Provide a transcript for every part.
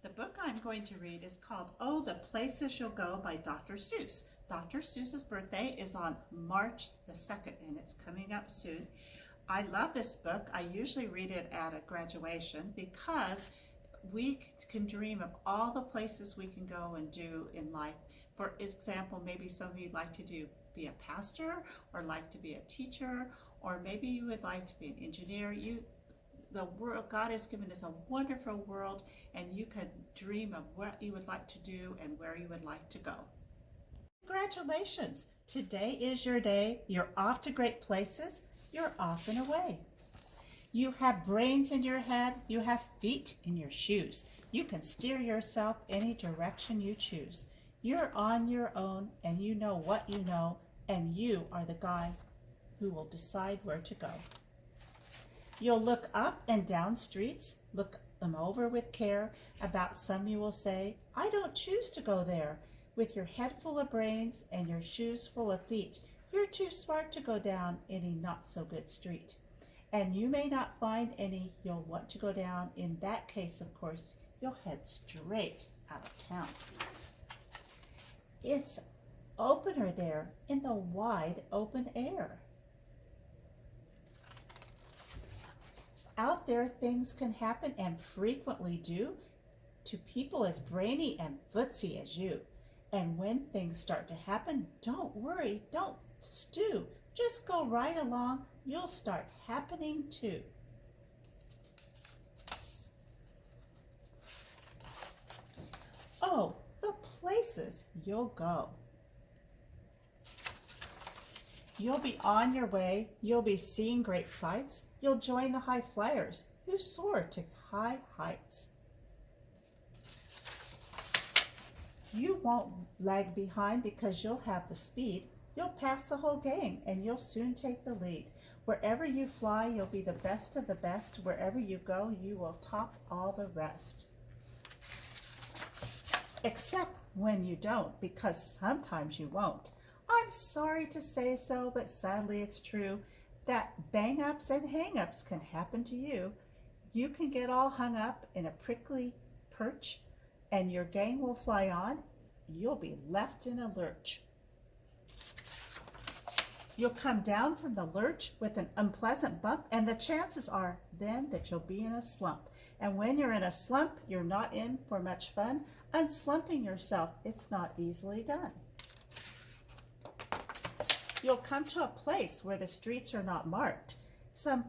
The book I'm going to read is called Oh, the Places You'll Go by Dr. Seuss. Dr. Seuss's birthday is on March the 2nd, and it's coming up soon. I love this book. I usually read it at a graduation because we can dream of all the places we can go and do in life. For example, maybe some of you like to be a pastor, or like to be a teacher, or maybe you would like to be an engineer. The world, God has given us a wonderful world, and you can dream of what you would like to do and where you would like to go. Congratulations! Today is your day. You're off to great places. You're off and away. You have brains in your head. You have feet in your shoes. You can steer yourself any direction you choose. You're on your own, and you know what you know, and you are the guy who will decide where to go. You'll look up and down streets, look them over with care. About some you will say, I don't choose to go there. With your head full of brains and your shoes full of feet, you're too smart to go down any not so good street. And you may not find any you'll want to go down. In that case, of course, you'll head straight out of town. It's opener there in the wide open air. Out there, things can happen, and frequently do, to people as brainy and footsy as you. And when things start to happen, don't worry, don't stew. Just go right along. You'll start happening too. Oh, the places you'll go. You'll be on your way. You'll be seeing great sights. You'll join the high flyers who soar to high heights. You won't lag behind because you'll have the speed. You'll pass the whole gang, and you'll soon take the lead. Wherever you fly, you'll be the best of the best. Wherever you go, you will top all the rest. Except when you don't, because sometimes you won't. I'm sorry to say so, but sadly it's true that bang-ups and hang-ups can happen to you. You can get all hung up in a prickly perch, and your gang will fly on. You'll be left in a lurch. You'll come down from the lurch with an unpleasant bump, and the chances are then that you'll be in a slump. And when you're in a slump, you're not in for much fun. Unslumping yourself, it's not easily done. You'll come to a place where the streets are not marked. Some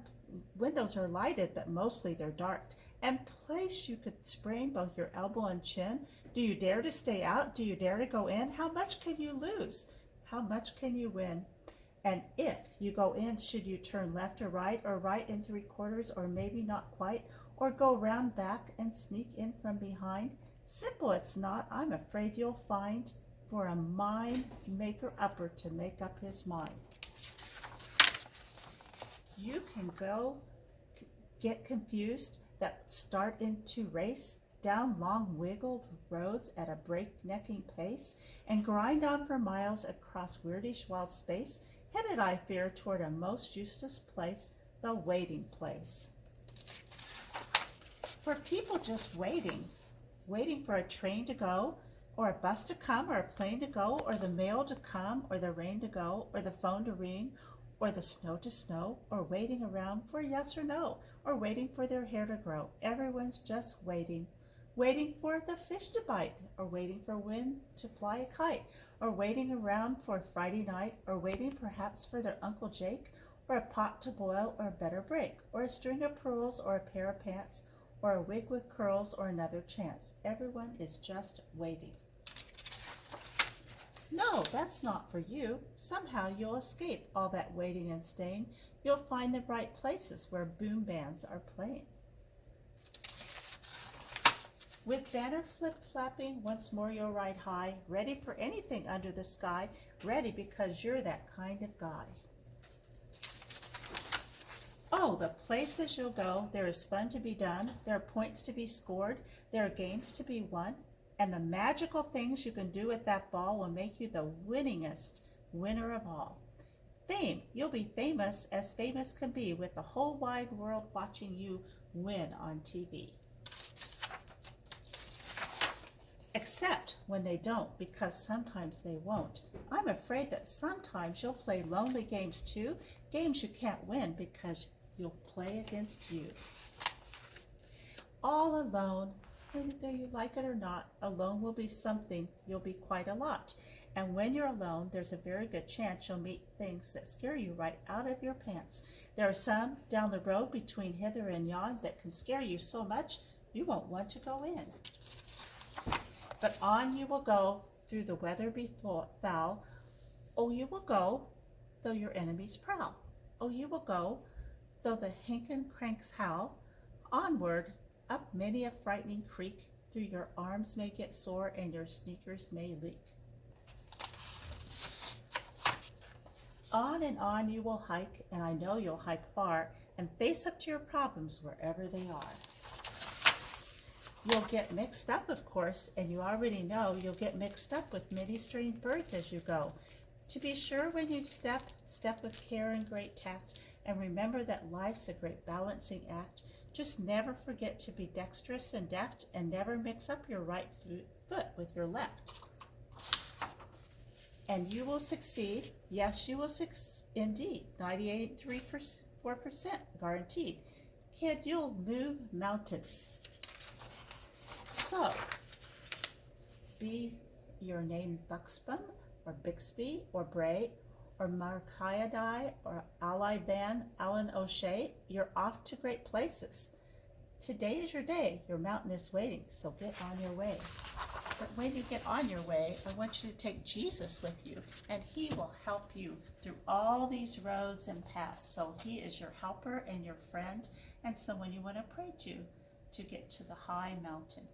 windows are lighted, but mostly they're dark. And place you could sprain both your elbow and chin. Do you dare to stay out? Do you dare to go in? How much can you lose? How much can you win? And if you go in, should you turn left or right in 3/4, or maybe not quite, or go round back and sneak in from behind? Simple it's not, I'm afraid you'll find, for a mind maker upper to make up his mind. You can go get confused, that start into race down long wiggled roads at a breaknecking pace, and grind on for miles across weirdish wild space, headed I fear toward a most useless place, the waiting place. For people just waiting for a train to go, or a bus to come, or a plane to go, or the mail to come, or the rain to go, or the phone to ring, or the snow to snow, or waiting around for yes or no, or waiting for their hair to grow. Everyone's just waiting. Waiting for the fish to bite, or waiting for wind to fly a kite, or waiting around for Friday night, or waiting perhaps for their Uncle Jake, or a pot to boil, or a better break, or a string of pearls, or a pair of pants, or a wig with curls, or another chance. Everyone is just waiting. No, that's not for you. Somehow you'll escape all that waiting and staying. You'll find the right places where boom bands are playing. With banner flip-flapping, once more you'll ride high, ready for anything under the sky, ready because you're that kind of guy. Oh, the places you'll go, there is fun to be done, there are points to be scored, there are games to be won, and the magical things you can do with that ball will make you the winningest winner of all. Fame, you'll be famous as famous can be, with the whole wide world watching you win on TV. except when they don't, because sometimes they won't. I'm afraid that sometimes you'll play lonely games too, games you can't win because you'll play against you. All alone, whether you like it or not, alone will be something you'll be quite a lot. And when you're alone, there's a very good chance you'll meet things that scare you right out of your pants. There are some down the road between hither and yon that can scare you so much you won't want to go in. But on you will go through the weather foul. Oh, you will go, though your enemies prowl. Oh, you will go, though the hinkin cranks howl. Onward, up many a frightening creek, through your arms may get sore and your sneakers may leak. On and on you will hike, and I know you'll hike far, and face up to your problems wherever they are. You'll get mixed up, of course, and you already know you'll get mixed up with many strange birds as you go. To be sure, when you step with care and great tact, and remember that life's a great balancing act. Just never forget to be dexterous and deft, and never mix up your right foot with your left. And you will succeed. Yes, you will succeed indeed. 98.34% guaranteed. Kid, you'll move mountains. So, be your name Buxbaum, or Bixby, or Bray, or Marchiadai, or Aliban, Alan O'Shea, you're off to great places. Today is your day. Your mountain is waiting, so get on your way. But when you get on your way, I want you to take Jesus with you, and he will help you through all these roads and paths. So he is your helper and your friend, and someone you want to pray to get to the high mountain.